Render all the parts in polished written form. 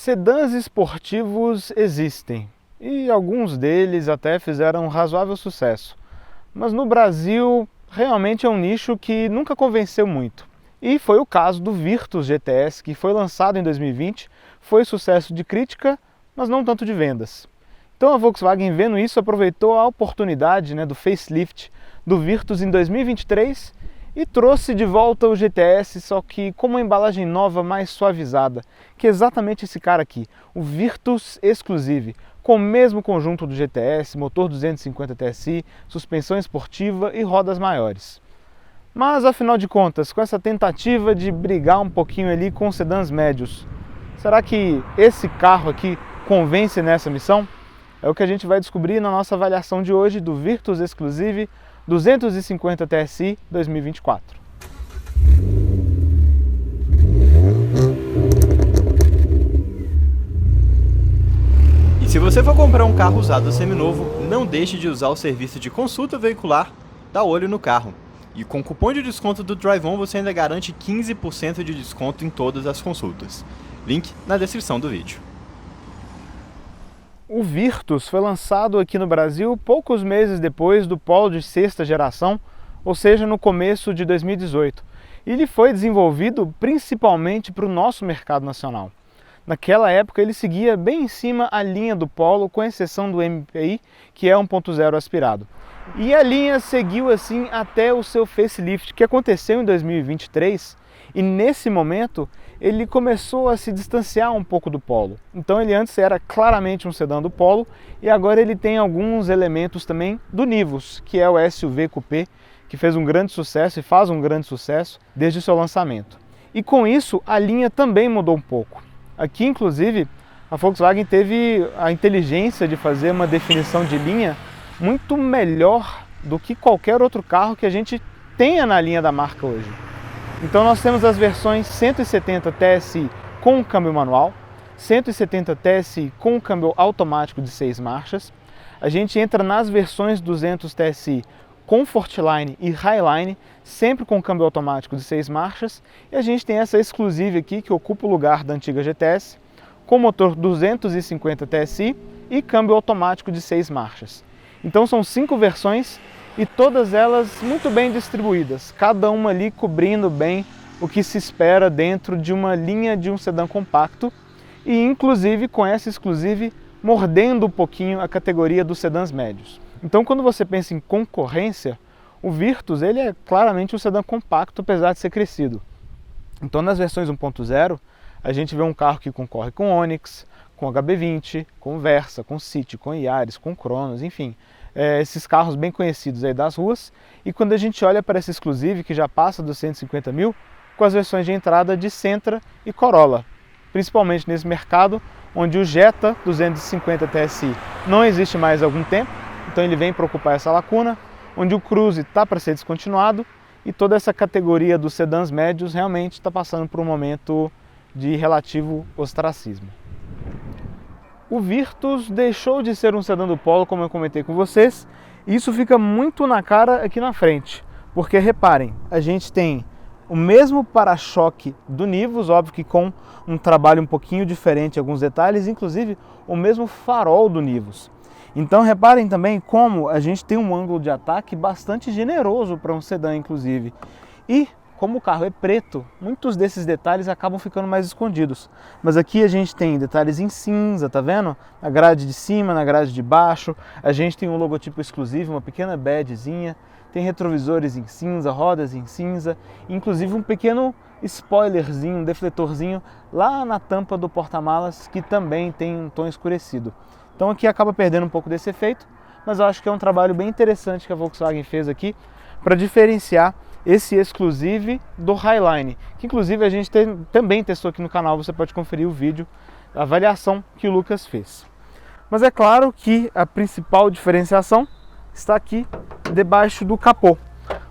Sedãs esportivos existem e alguns deles até fizeram um razoável sucesso, mas no Brasil realmente é um nicho que nunca convenceu muito. E foi o caso do Virtus GTS, que foi lançado em 2020, foi sucesso de crítica, mas não tanto de vendas. Então a Volkswagen, vendo isso, aproveitou a oportunidade do facelift do Virtus em 2023 e trouxe de volta o GTS, só que com uma embalagem nova mais suavizada, que é exatamente esse cara aqui, o Virtus Exclusive, com o mesmo conjunto do GTS, motor 250 TSI, suspensão esportiva e rodas maiores. Mas afinal de contas, com essa tentativa de brigar um pouquinho ali com sedãs médios, será que esse carro aqui convence nessa missão? É o que a gente vai descobrir na nossa avaliação de hoje do Virtus Exclusive 250 TSI 2024. E se você for comprar um carro usado seminovo, não deixe de usar o serviço de consulta veicular Dá Olho no Carro. E com o cupom de desconto do DriveOn você ainda garante 15% de desconto em todas as consultas. Link na descrição do vídeo. O Virtus foi lançado aqui no Brasil poucos meses depois do Polo de sexta geração, ou seja, no começo de 2018. E ele foi desenvolvido principalmente para o nosso mercado nacional. Naquela época ele seguia bem em cima a linha do Polo, com exceção do MPI, que é 1.0 aspirado. E a linha seguiu assim até o seu facelift, que aconteceu em 2023, e nesse momento ele começou a se distanciar um pouco do Polo. Então ele antes era claramente um sedã do Polo e agora ele tem alguns elementos também do Nivus, que é o SUV Coupé, que fez um grande sucesso e faz um grande sucesso desde o seu lançamento. E com isso a linha também mudou um pouco. Aqui inclusive a Volkswagen teve a inteligência de fazer uma definição de linha muito melhor do que qualquer outro carro que a gente tenha na linha da marca hoje. Então nós temos as versões 170 TSI com câmbio manual, 170 TSI com câmbio automático de 6 marchas. A gente entra nas versões 200 TSI Comfortline e Highline, sempre com câmbio automático de 6 marchas. E a gente tem essa Exclusive aqui, que ocupa o lugar da antiga GTS, com motor 250 TSI e câmbio automático de 6 marchas. Então são 5 versões e todas elas muito bem distribuídas, cada uma ali cobrindo bem o que se espera dentro de uma linha de um sedã compacto e inclusive com essa Exclusive mordendo um pouquinho a categoria dos sedãs médios. Então quando você pensa em concorrência, o Virtus ele é claramente um sedã compacto, apesar de ser crescido. Então nas versões 1.0 a gente vê um carro que concorre com Onix, com HB20, com Versa, com City, com Yaris, com Cronos, enfim, esses carros bem conhecidos aí das ruas. E quando a gente olha para essa Exclusive, que já passa dos 150 mil, com as versões de entrada de Sentra e Corolla, principalmente nesse mercado onde o Jetta 250 TSI não existe mais há algum tempo, então ele vem para ocupar essa lacuna, onde o Cruze está para ser descontinuado e toda essa categoria dos sedãs médios realmente está passando por um momento de relativo ostracismo. O Virtus deixou de ser um sedã do Polo, como eu comentei com vocês, e isso fica muito na cara aqui na frente, porque reparem, a gente tem o mesmo para-choque do Nivus, óbvio que com um trabalho um pouquinho diferente em alguns detalhes, inclusive o mesmo farol do Nivus. Então reparem também como a gente tem um ângulo de ataque bastante generoso para um sedã, inclusive. E como o carro é preto, muitos desses detalhes acabam ficando mais escondidos. Mas aqui a gente tem detalhes em cinza, tá vendo? Na grade de cima, na grade de baixo. A gente tem um logotipo exclusivo, uma pequena badgezinha. Tem retrovisores em cinza, rodas em cinza. Inclusive um pequeno spoilerzinho, um defletorzinho lá na tampa do porta-malas, que também tem um tom escurecido. Então aqui acaba perdendo um pouco desse efeito, mas eu acho que é um trabalho bem interessante que a Volkswagen fez aqui para diferenciar esse Exclusive do Highline, que inclusive a gente também testou aqui no canal, você pode conferir o vídeo, a avaliação que o Lucas fez. Mas é claro que a principal diferenciação está aqui debaixo do capô,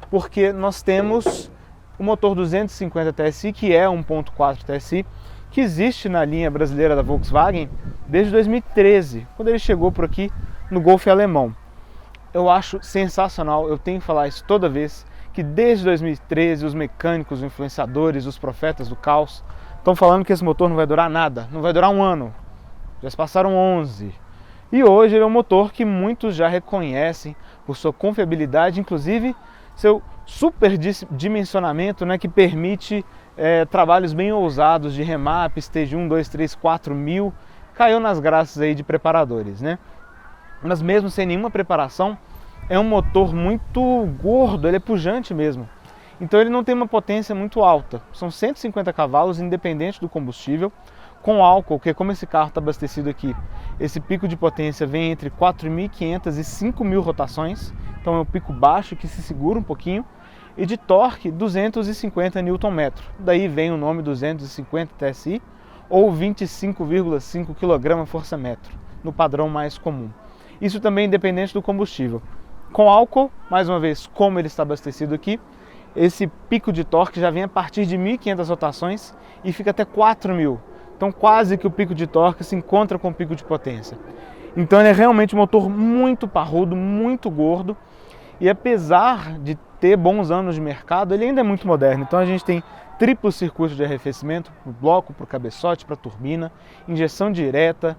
porque nós temos o motor 250 TSI, que é 1.4 TSI, que existe na linha brasileira da Volkswagen desde 2013, quando ele chegou por aqui no Golf alemão. Eu acho sensacional, eu tenho que falar isso toda vez, que desde 2013 os mecânicos, os influenciadores, os profetas do caos Estão falando que esse motor não vai durar nada, não vai durar um ano. Já se passaram 11. E hoje ele é um motor que muitos já reconhecem por sua confiabilidade, inclusive seu superdimensionamento, né, que permite trabalhos bem ousados de remap, stage 1, 2, 3, 4 mil. Caiu nas graças aí de preparadores, né? Mas mesmo sem nenhuma preparação, é um motor muito gordo, ele é pujante mesmo. Então ele não tem uma potência muito alta. São 150 cavalos, independente do combustível, com álcool, que como esse carro está abastecido aqui, esse pico de potência vem entre 4.500 e 5.000 rotações, então é um pico baixo que se segura um pouquinho, e de torque 250 Nm. Daí vem o nome 250 TSI, ou 25,5 kgfm, no padrão mais comum. Isso também independente do combustível. Com álcool, mais uma vez, como ele está abastecido aqui, esse pico de torque já vem a partir de 1.500 rotações e fica até 4.000. Então quase que o pico de torque se encontra com o pico de potência. Então ele é realmente um motor muito parrudo, muito gordo, e apesar de ter bons anos de mercado, ele ainda é muito moderno. Então a gente tem triplo circuito de arrefecimento para o bloco, para o cabeçote, para a turbina, injeção direta,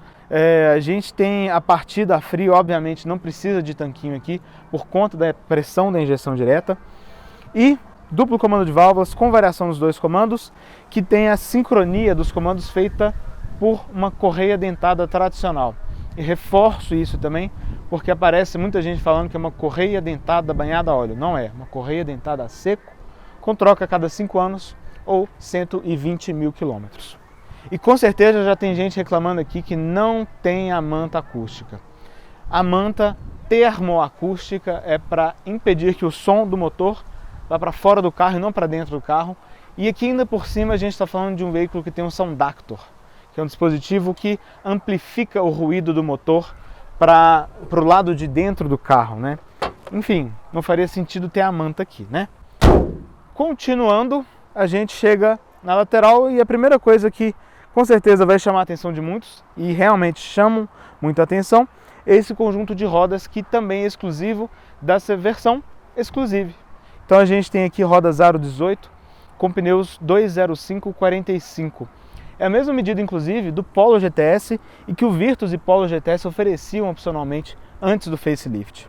a gente tem a partida a frio, obviamente não precisa de tanquinho aqui, por conta da pressão da injeção direta, e duplo comando de válvulas com variação nos dois comandos, que tem a sincronia dos comandos feita por uma correia dentada tradicional. E reforço isso também, porque aparece muita gente falando que é uma correia dentada banhada a óleo. Não é, uma correia dentada a seco, com troca a cada 5 anos ou 120 mil quilômetros. E com certeza já tem gente reclamando aqui que não tem a manta acústica. A manta termoacústica é para impedir que o som do motor vá para fora do carro e não para dentro do carro. E aqui ainda por cima a gente está falando de um veículo que tem um Soundactor, que é um dispositivo que amplifica o ruído do motor para o lado de dentro do carro, né? Enfim, não faria sentido ter a manta aqui, né? Continuando, a gente chega na lateral e a primeira coisa que com certeza vai chamar a atenção de muitos, e realmente chamam muita atenção, é esse conjunto de rodas que também é exclusivo dessa versão Exclusive. Então a gente tem aqui roda Aro 18 com pneus 205/45. É a mesma medida, inclusive, do Polo GTS e que o Virtus e Polo GTS ofereciam opcionalmente antes do facelift.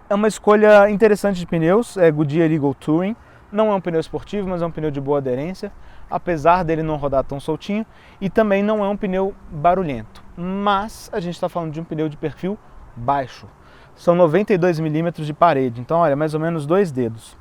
É uma escolha interessante de pneus, é Goodyear Eagle Touring. Não é um pneu esportivo, mas é um pneu de boa aderência, apesar dele não rodar tão soltinho, e também não é um pneu barulhento. Mas a gente está falando de um pneu de perfil baixo. São 92 milímetros de parede, então olha, mais ou menos 2 dedos.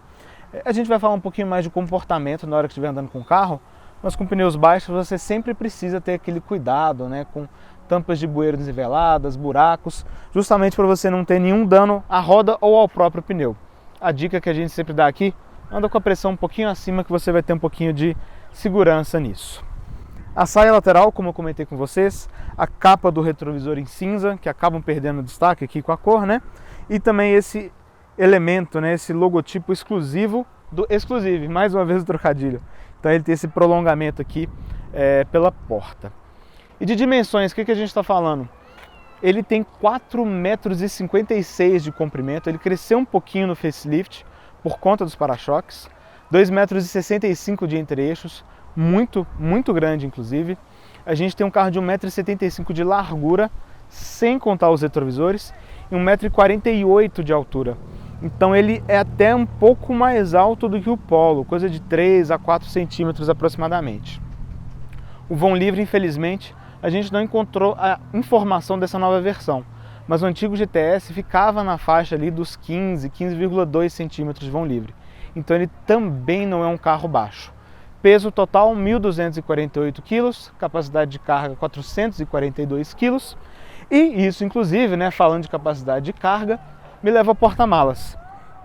A gente vai falar um pouquinho mais de comportamento na hora que estiver andando com o carro, mas com pneus baixos você sempre precisa ter aquele cuidado, né, com tampas de bueiro desniveladas, buracos, justamente para você não ter nenhum dano à roda ou ao próprio pneu. A dica que a gente sempre dá aqui, anda com a pressão um pouquinho acima que você vai ter um pouquinho de segurança nisso. A saia lateral, como eu comentei com vocês, a capa do retrovisor em cinza, que acabam perdendo destaque aqui com a cor, né? E também esse elemento, né, esse logotipo exclusivo do Exclusive, mais uma vez o trocadilho. Então ele tem esse prolongamento aqui pela porta. E de dimensões, o que a gente está falando? Ele tem 4,56 m de comprimento, ele cresceu um pouquinho no facelift por conta dos para-choques, 2,65 m de entre-eixos, muito grande inclusive. A gente tem um carro de 1,75 m de largura, sem contar os retrovisores, e 1,48 m de altura. Então ele é até um pouco mais alto do que o Polo, coisa de 3 a 4 centímetros aproximadamente. O vão livre, infelizmente, a gente não encontrou a informação dessa nova versão, mas o antigo GTS ficava na faixa ali dos 15,2 centímetros de vão livre. Então ele também não é um carro baixo. Peso total 1.248 kg, capacidade de carga 442 kg. E isso, inclusive, né, falando de capacidade de carga, me leva ao porta-malas,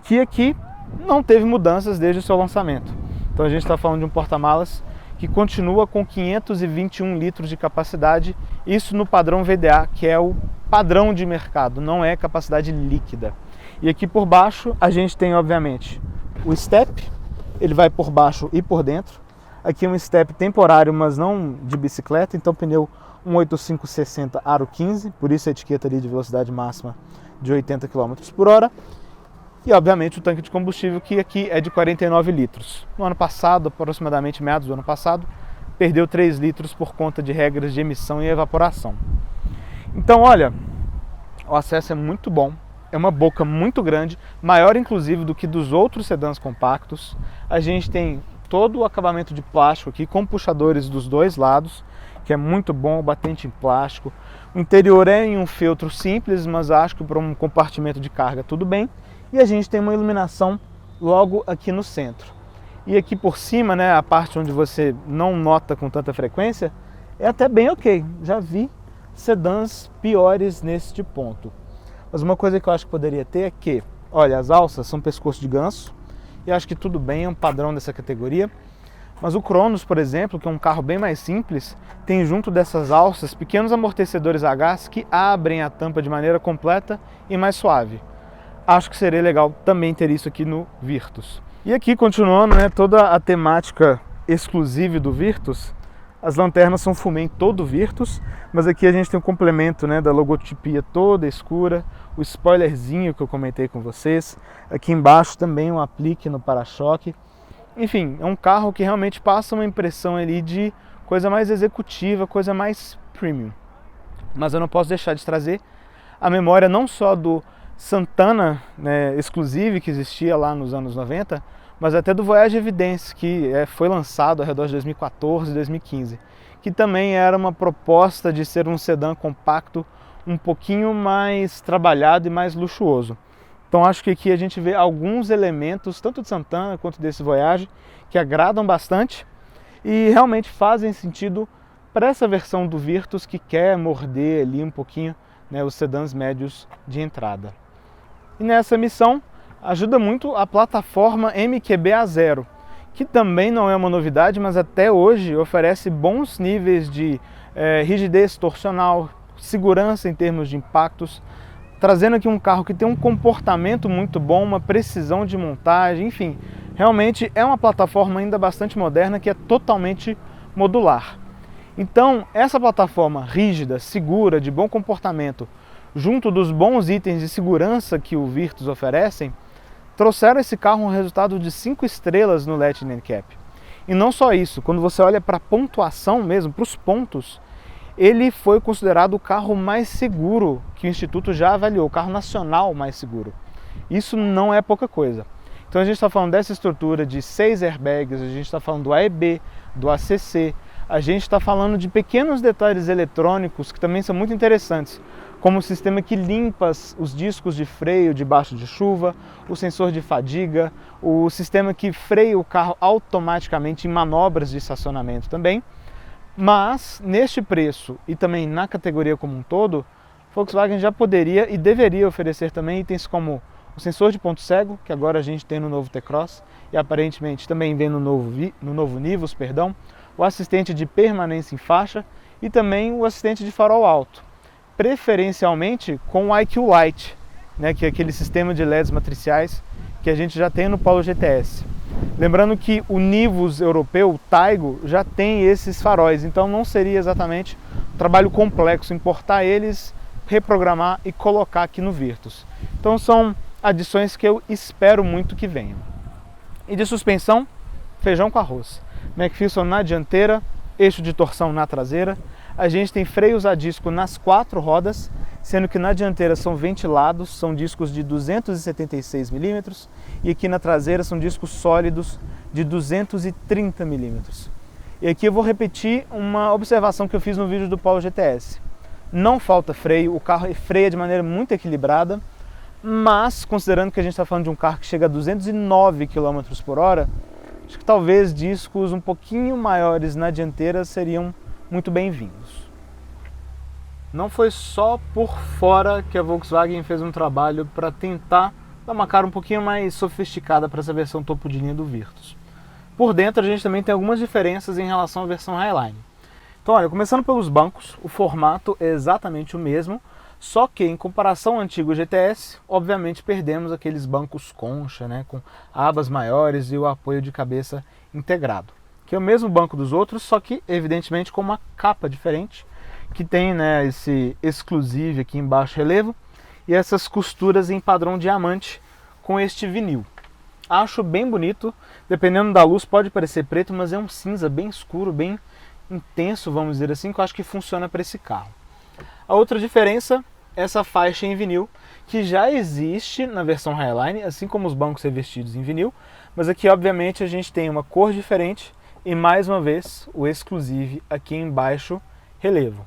que aqui não teve mudanças desde o seu lançamento. Então a gente está falando de um porta-malas que continua com 521 litros de capacidade, isso no padrão VDA, que é o padrão de mercado, não é capacidade líquida. E aqui por baixo a gente tem, obviamente, o step, ele vai por baixo e por dentro. Aqui é um step temporário, mas não de bicicleta, então pneu 185/60 aro 15, por isso a etiqueta ali de velocidade máxima de 80 km por hora. E obviamente o tanque de combustível, que aqui é de 49 litros. No ano passado, aproximadamente meados do ano passado, perdeu 3 litros por conta de regras de emissão e evaporação. Então, olha, o acesso é muito bom, é uma boca muito grande, maior inclusive do que dos outros sedãs compactos. A gente tem todo o acabamento de plástico aqui, com puxadores dos dois lados, que é muito bom, batente em plástico. O interior é em um feltro simples, mas acho que para um compartimento de carga tudo bem. E a gente tem uma iluminação logo aqui no centro. E aqui por cima, né, a parte onde você não nota com tanta frequência, é até bem ok. Já vi sedãs piores neste ponto. Mas uma coisa que eu acho que poderia ter é que, olha, as alças são pescoço de ganso, e acho que tudo bem, é um padrão dessa categoria. Mas o Cronos, por exemplo, que é um carro bem mais simples, tem junto dessas alças pequenos amortecedores a gás que abrem a tampa de maneira completa e mais suave. Acho que seria legal também ter isso aqui no Virtus. E aqui, continuando, né, toda a temática exclusiva do Virtus, as lanternas são fumê em todo o Virtus, mas aqui a gente tem um complemento, né, da logotipia toda escura, o spoilerzinho que eu comentei com vocês, aqui embaixo também um aplique no para-choque. Enfim, é um carro que realmente passa uma impressão ali de coisa mais executiva, coisa mais premium. Mas eu não posso deixar de trazer a memória não só do Santana, né, Exclusive, que existia lá nos anos 90, mas até do Voyage Evidence, que foi lançado ao redor de 2014 e 2015, que também era uma proposta de ser um sedã compacto um pouquinho mais trabalhado e mais luxuoso. Então acho que aqui a gente vê alguns elementos, tanto de Santana quanto desse Voyage, que agradam bastante e realmente fazem sentido para essa versão do Virtus que quer morder ali um pouquinho, né, os sedãs médios de entrada. E nessa missão ajuda muito a plataforma MQB-A0, que também não é uma novidade, mas até hoje oferece bons níveis de rigidez torsional, segurança em termos de impactos, trazendo aqui um carro que tem um comportamento muito bom, uma precisão de montagem, enfim, realmente é uma plataforma ainda bastante moderna que é totalmente modular. Então, essa plataforma rígida, segura, de bom comportamento, junto dos bons itens de segurança que o Virtus oferecem, trouxeram esse carro um resultado de 5 estrelas no Lightning NCAP. E não só isso, quando você olha para a pontuação mesmo, para os pontos, ele foi considerado o carro mais seguro que o Instituto já avaliou, o carro nacional mais seguro. Isso não é pouca coisa. Então a gente está falando dessa estrutura de 6 airbags, a gente está falando do AEB, do ACC, a gente está falando de pequenos detalhes eletrônicos que também são muito interessantes, como o sistema que limpa os discos de freio debaixo de chuva, o sensor de fadiga, o sistema que freia o carro automaticamente em manobras de estacionamento também. Mas, neste preço e também na categoria como um todo, Volkswagen já poderia e deveria oferecer também itens como o sensor de ponto cego, que agora a gente tem no novo T-Cross e aparentemente também vem no novo Nivus, o assistente de permanência em faixa e também o assistente de farol alto, preferencialmente com o IQ Light, né, que é aquele sistema de LEDs matriciais que a gente já tem no Polo GTS. Lembrando que o Nivus europeu, o Taigo, já tem esses faróis, então não seria exatamente um trabalho complexo importar eles, reprogramar e colocar aqui no Virtus. Então são adições que eu espero muito que venham. E de suspensão, feijão com arroz. McPherson na dianteira, eixo de torção na traseira. A gente tem freios a disco nas 4 rodas, sendo que na dianteira são ventilados, são discos de 276 mm e aqui na traseira são discos sólidos de 230 mm. E aqui eu vou repetir uma observação que eu fiz no vídeo do Polo GTS. Não falta freio, o carro freia de maneira muito equilibrada, mas considerando que a gente está falando de um carro que chega a 209 km por hora, acho que talvez discos um pouquinho maiores na dianteira seriam muito bem-vindos. Não foi só por fora que a Volkswagen fez um trabalho para tentar dar uma cara um pouquinho mais sofisticada para essa versão topo de linha do Virtus. Por dentro a gente também tem algumas diferenças em relação à versão Highline. Então olha, começando pelos bancos, o formato é exatamente o mesmo, só que em comparação ao antigo GTS, obviamente perdemos aqueles bancos concha, né, com abas maiores e o apoio de cabeça integrado, que é o mesmo banco dos outros, só que evidentemente com uma capa diferente, que tem, né, esse exclusive aqui embaixo relevo e essas costuras em padrão diamante com este vinil. Acho bem bonito, dependendo da luz pode parecer preto, mas é um cinza bem escuro, bem intenso, vamos dizer assim, que eu acho que funciona para esse carro. A outra diferença é essa faixa em vinil, que já existe na versão Highline, assim como os bancos revestidos em vinil, mas aqui obviamente a gente tem uma cor diferente e mais uma vez o Exclusive aqui em baixo relevo.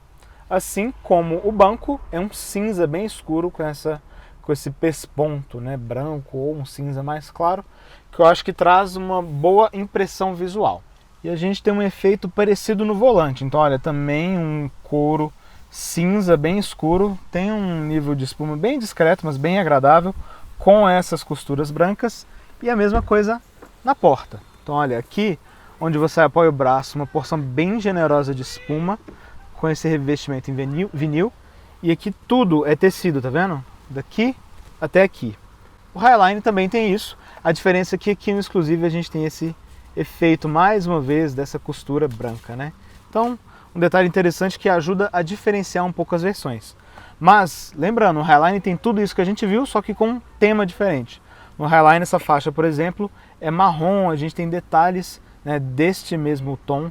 Assim como o banco é um cinza bem escuro com esse pesponto, né, branco ou um cinza mais claro, que eu acho que traz uma boa impressão visual. E a gente tem um efeito parecido no volante, então olha, também um couro cinza bem escuro, tem um nível de espuma bem discreto, mas bem agradável, com essas costuras brancas, e a mesma coisa na porta. Então olha, aqui onde você apoia o braço, uma porção bem generosa de espuma, com esse revestimento em vinil, e aqui tudo é tecido, tá vendo? Daqui até aqui. O Highline também tem isso, a diferença é que aqui no Exclusive a gente tem esse efeito, mais uma vez, dessa costura branca, né? Então, um detalhe interessante que ajuda a diferenciar um pouco as versões. Mas, lembrando, o Highline tem tudo isso que a gente viu, só que com um tema diferente. No Highline, essa faixa, por exemplo, é marrom, a gente tem detalhes, né, deste mesmo tom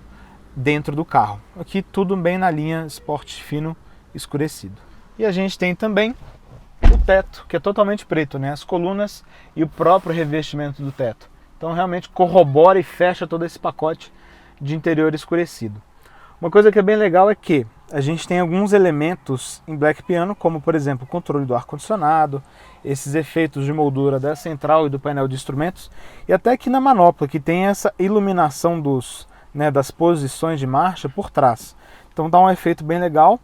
dentro do carro. Aqui tudo bem na linha esporte fino escurecido. E a gente tem também o teto, que é totalmente preto, né, as colunas e o próprio revestimento do teto. Então realmente corrobora e fecha todo esse pacote de interior escurecido. Uma coisa que é bem legal é que a gente tem alguns elementos em Black Piano, como por exemplo o controle do ar-condicionado, esses efeitos de moldura da central e do painel de instrumentos, e até aqui na manopla, que tem essa iluminação das posições de marcha por trás. Então dá um efeito bem legal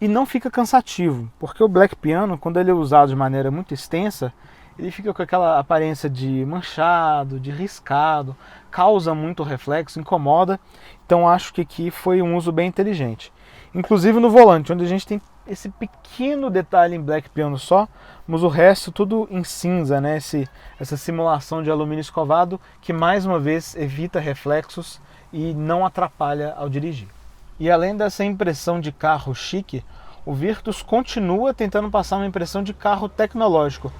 e não fica cansativo, porque o Black Piano, quando ele é usado de maneira muito extensa, ele fica com aquela aparência de manchado, de riscado, causa muito reflexo, incomoda. Então acho que aqui foi um uso bem inteligente. Inclusive no volante, onde a gente tem esse pequeno detalhe em Black Piano só, mas o resto tudo em cinza, né? Essa simulação de alumínio escovado que mais uma vez evita reflexos e não atrapalha ao dirigir. E além dessa impressão de carro chique, o Virtus continua tentando passar uma impressão de carro tecnológico,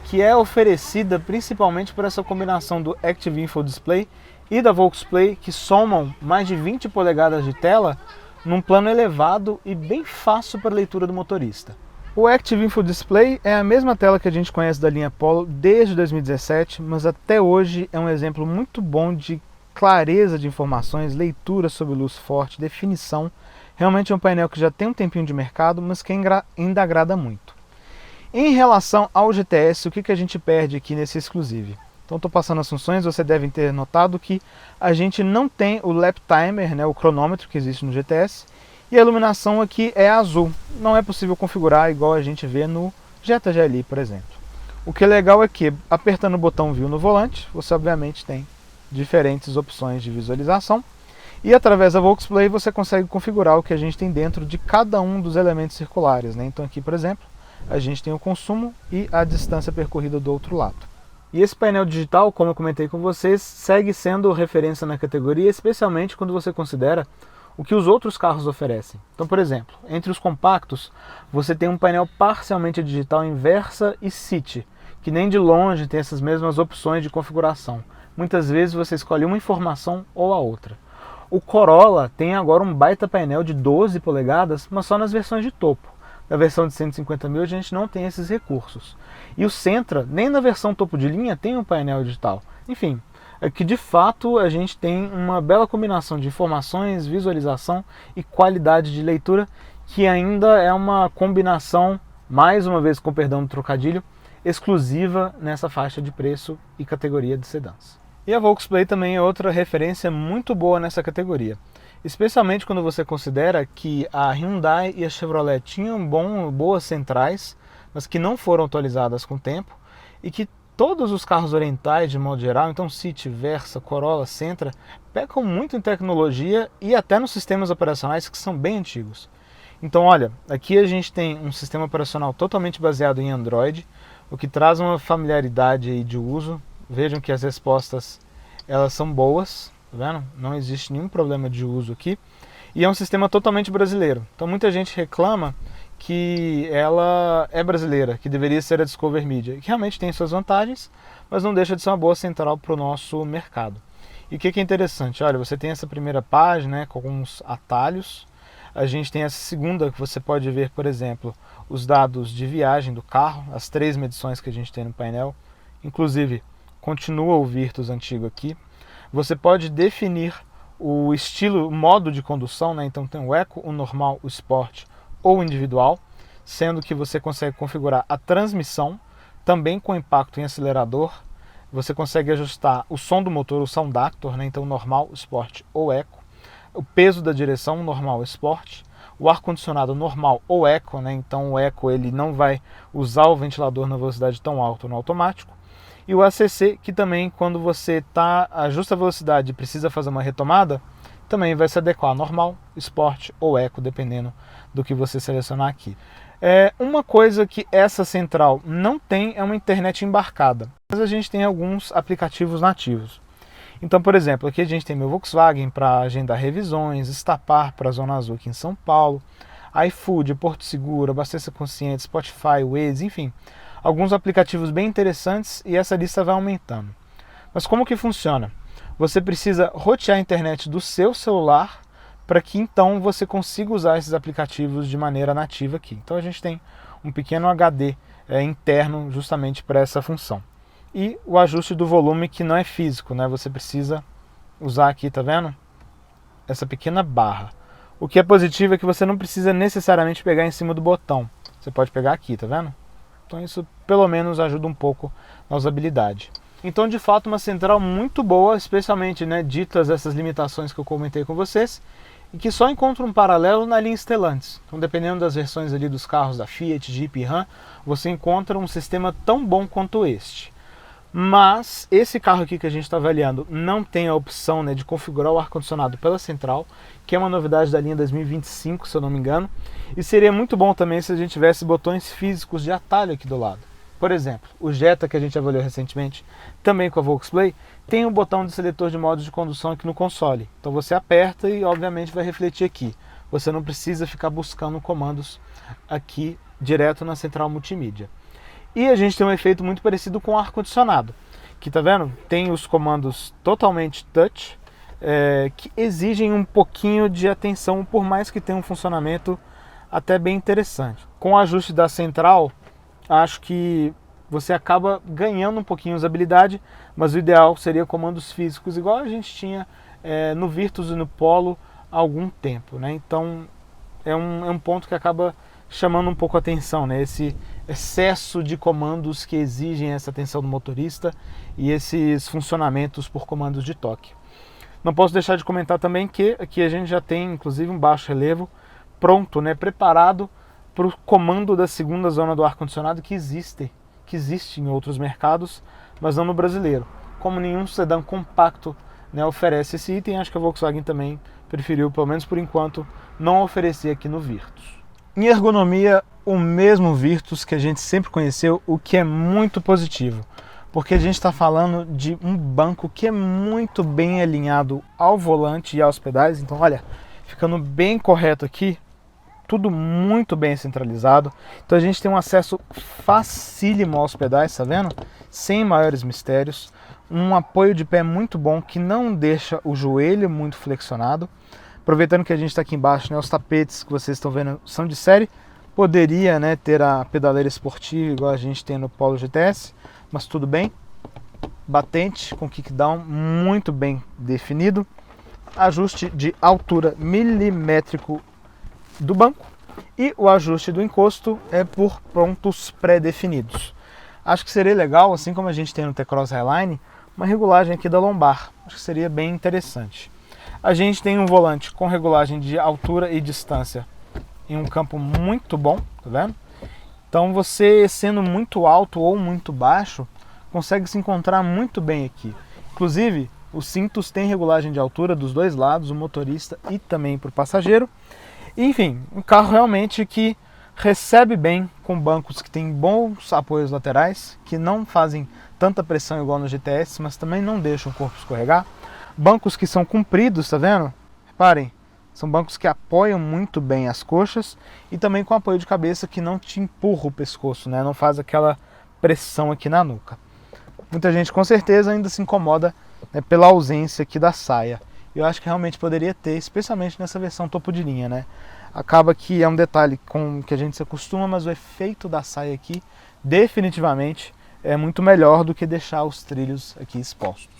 que é oferecida principalmente por essa combinação do Active Info Display e da VoxPlay, que somam mais de 20 polegadas de tela num plano elevado e bem fácil para a leitura do motorista. O Active Info Display é a mesma tela que a gente conhece da linha Polo desde 2017, mas até hoje é um exemplo muito bom de clareza de informações, leitura sob luz forte, definição. Realmente é um painel que já tem um tempinho de mercado, mas que ainda agrada muito. Em relação ao GTS, o que a gente perde aqui nesse Exclusive? Então estou passando as funções, você deve ter notado que a gente não tem o lap timer, né, o cronômetro que existe no GTS, e a iluminação aqui é azul. Não é possível configurar igual a gente vê no Jetta GLI, por exemplo. O que é legal é que, apertando o botão View no volante, você obviamente tem diferentes opções de visualização, e através da VoxPlay você consegue configurar o que a gente tem dentro de cada um dos elementos circulares, né? Então aqui, por exemplo, a gente tem o consumo e a distância percorrida do outro lado. E esse painel digital, como eu comentei com vocês, segue sendo referência na categoria, especialmente quando você considera o que os outros carros oferecem. Então, por exemplo, entre os compactos, você tem um painel parcialmente digital em Versa e City, que nem de longe tem essas mesmas opções de configuração. Muitas vezes você escolhe uma informação ou a outra. O Corolla tem agora um baita painel de 12 polegadas, mas só nas versões de topo. Na versão de 150 mil a gente não tem esses recursos. E o Sentra, nem na versão topo de linha, tem um painel digital. Enfim, é que de fato a gente tem uma bela combinação de informações, visualização e qualidade de leitura, que ainda é uma combinação, mais uma vez com perdão do trocadilho, exclusiva nessa faixa de preço e categoria de sedãs. E a VoxPlay também é outra referência muito boa nessa categoria. Especialmente quando você considera que a Hyundai e a Chevrolet tinham boas centrais, mas que não foram atualizadas com o tempo, e que todos os carros orientais, de modo geral, então City, Versa, Corolla, Sentra, pecam muito em tecnologia e até nos sistemas operacionais que são bem antigos. Então olha, aqui a gente tem um sistema operacional totalmente baseado em Android, o que traz uma familiaridade aí de uso. Vejam que as respostas elas são boas, tá vendo? Não existe nenhum problema de uso aqui. E é um sistema totalmente brasileiro. Então muita gente reclama que ela é brasileira, que deveria ser a Discover Media, que realmente tem suas vantagens, mas não deixa de ser uma boa central para o nosso mercado. E o que é interessante? Olha, você tem essa primeira página, né, com alguns atalhos. A gente tem essa segunda que você pode ver, por exemplo, os dados de viagem do carro, as 3 medições que a gente tem no painel. Inclusive, continua o Virtus antigo aqui. Você pode definir o estilo, o modo de condução, né? Então tem o Eco, o normal, o Sport ou o individual, sendo que você consegue configurar a transmissão, também com impacto em acelerador. Você consegue ajustar o som do motor, o Sound Actor, né? Então normal, Sport ou Eco. O peso da direção, normal, Sport. O ar-condicionado normal ou Eco, né? Então o Eco ele não vai usar o ventilador na velocidade tão alta no automático. E o ACC, que também quando você ajusta a velocidade e precisa fazer uma retomada, também vai se adequar a normal, Sport ou Eco, dependendo do que você selecionar aqui. Uma coisa que essa central não tem é uma internet embarcada, mas a gente tem alguns aplicativos nativos. Então, por exemplo, aqui a gente tem meu Volkswagen para agendar revisões, Estapar para a Zona Azul aqui em São Paulo, iFood, Porto Seguro, Abasteça Consciente, Spotify, Waze, enfim, alguns aplicativos bem interessantes e essa lista vai aumentando. Mas como que funciona? Você precisa rotear a internet do seu celular para que então você consiga usar esses aplicativos de maneira nativa aqui. Então a gente tem um pequeno HD interno justamente para essa função. E o ajuste do volume que não é físico, né? Você precisa usar aqui, tá vendo? Essa pequena barra. O que é positivo é que você não precisa necessariamente pegar em cima do botão. Você pode pegar aqui, tá vendo? Então isso pelo menos ajuda um pouco na usabilidade. Então de fato uma central muito boa, especialmente, né, ditas essas limitações que eu comentei com vocês, e que só encontra um paralelo na linha Stellantis. Então dependendo das versões ali dos carros da Fiat, Jeep e Ram, você encontra um sistema tão bom quanto este. Mas esse carro aqui que a gente está avaliando não tem a opção, né, de configurar o ar-condicionado pela central, que é uma novidade da linha 2025, se eu não me engano. E seria muito bom também se a gente tivesse botões físicos de atalho aqui do lado. Por exemplo, o Jetta que a gente avaliou recentemente, também com a Volksplay, tem um botão de seletor de modos de condução aqui no console. Então você aperta e obviamente vai refletir aqui. Você não precisa ficar buscando comandos aqui direto na central multimídia. E a gente tem um efeito muito parecido com o ar-condicionado, que tá vendo? Tem os comandos totalmente touch, que exigem um pouquinho de atenção, por mais que tenha um funcionamento até bem interessante. Com o ajuste da central, acho que você acaba ganhando um pouquinho de usabilidade, mas o ideal seria comandos físicos, igual a gente tinha no Virtus e no Polo há algum tempo, né? Então é um ponto que acaba chamando um pouco a atenção, né? Esse excesso de comandos que exigem essa atenção do motorista e esses funcionamentos por comandos de toque. Não posso deixar de comentar também que aqui a gente já tem inclusive um baixo relevo pronto, né? Preparado para o comando da segunda zona do ar-condicionado que existe em outros mercados, mas não no brasileiro. Como nenhum sedã compacto, né, oferece esse item, acho que a Volkswagen também preferiu, pelo menos por enquanto, não oferecer aqui no Virtus. Em ergonomia, o mesmo Virtus que a gente sempre conheceu, o que é muito positivo, porque a gente está falando de um banco que é muito bem alinhado ao volante e aos pedais. Então olha, ficando bem correto aqui, tudo muito bem centralizado. Então a gente tem um acesso facílimo aos pedais, tá vendo? Sem maiores mistérios. Um apoio de pé muito bom que não deixa o joelho muito flexionado. Aproveitando que a gente está aqui embaixo, né, os tapetes que vocês estão vendo são de série. Poderia, né, ter a pedaleira esportiva igual a gente tem no Polo GTS, mas tudo bem. Batente com kickdown muito bem definido. Ajuste de altura milimétrico do banco e o ajuste do encosto é por pontos pré-definidos. Acho que seria legal, assim como a gente tem no T-Cross Highline, uma regulagem aqui da lombar. Acho que seria bem interessante. A gente tem um volante com regulagem de altura e distância em um campo muito bom, tá vendo? Então você, sendo muito alto ou muito baixo, consegue se encontrar muito bem aqui. Inclusive, os cintos têm regulagem de altura dos dois lados, o motorista e também para o passageiro. Enfim, um carro realmente que recebe bem, com bancos que têm bons apoios laterais, que não fazem tanta pressão igual no GTS, mas também não deixam o corpo escorregar. Bancos que são compridos, tá vendo? Reparem, são bancos que apoiam muito bem as coxas e também com apoio de cabeça que não te empurra o pescoço, né? Não faz aquela pressão aqui na nuca. Muita gente com certeza ainda se incomoda né, pela ausência aqui da saia. Eu acho que realmente poderia ter, especialmente nessa versão topo de linha, né? Acaba que é um detalhe com que a gente se acostuma, mas o efeito da saia aqui definitivamente é muito melhor do que deixar os trilhos aqui expostos.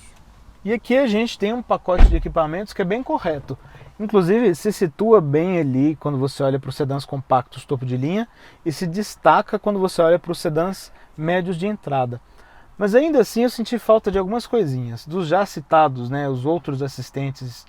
E aqui a gente tem um pacote de equipamentos que é bem correto. Inclusive se situa bem ali quando você olha para os sedãs compactos topo de linha e se destaca quando você olha para os sedãs médios de entrada. Mas ainda assim eu senti falta de algumas coisinhas. Dos já citados, né, os outros assistentes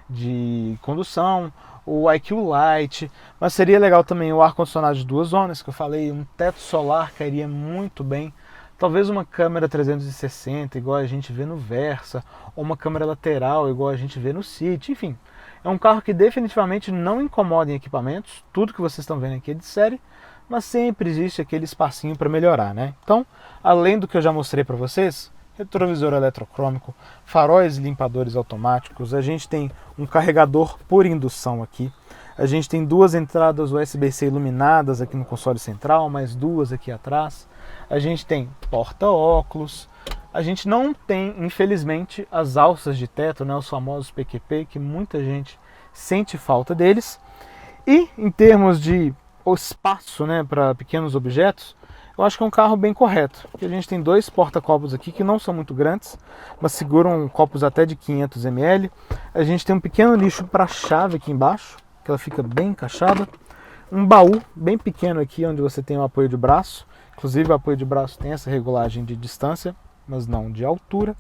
de condução, o IQ Light, mas seria legal também o ar-condicionado de 2 zonas, que eu falei, um teto solar cairia muito bem. Talvez uma câmera 360, igual a gente vê no Versa, ou uma câmera lateral, igual a gente vê no City, enfim. É um carro que definitivamente não incomoda em equipamentos, tudo que vocês estão vendo aqui é de série, mas sempre existe aquele espacinho para melhorar, né? Então, além do que eu já mostrei para vocês, retrovisor eletrocrômico, faróis limpadores automáticos, a gente tem um carregador por indução aqui, a gente tem 2 entradas USB-C iluminadas aqui no console central, mais 2 aqui atrás, a gente tem porta-óculos, a gente não tem, infelizmente, as alças de teto, né, os famosos PQP, que muita gente sente falta deles, e em termos de espaço, né, para pequenos objetos, eu acho que é um carro bem correto. Porque a gente tem 2 porta-copos aqui que não são muito grandes, mas seguram copos até de 500 ml. A gente tem um pequeno lixo para chave aqui embaixo, que ela fica bem encaixada. Um baú bem pequeno aqui, onde você tem o apoio de braço. Inclusive o apoio de braço tem essa regulagem de distância, mas não de altura.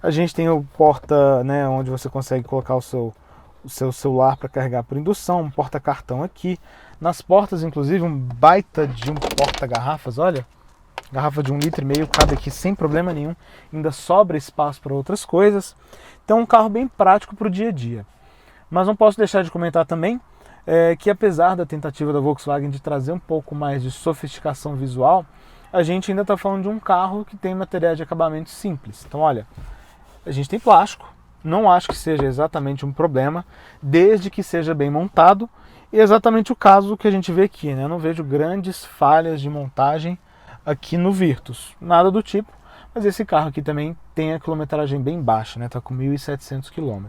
A gente tem o porta, né, onde você consegue colocar o seu celular para carregar por indução, um porta-cartão aqui. Nas portas, inclusive, um baita de um porta-garrafas, olha. Garrafa de 1,5 litro cabe aqui sem problema nenhum. Ainda sobra espaço para outras coisas. Então, um carro bem prático para o dia a dia. Mas não posso deixar de comentar também que, apesar da tentativa da Volkswagen de trazer um pouco mais de sofisticação visual, a gente ainda está falando de um carro que tem materiais de acabamento simples. Então, olha, a gente tem plástico. Não acho que seja exatamente um problema, desde que seja bem montado. E é exatamente o caso que a gente vê aqui, né? Eu não vejo grandes falhas de montagem aqui no Virtus. Nada do tipo, mas esse carro aqui também tem a quilometragem bem baixa, né? Está com 1.700 km.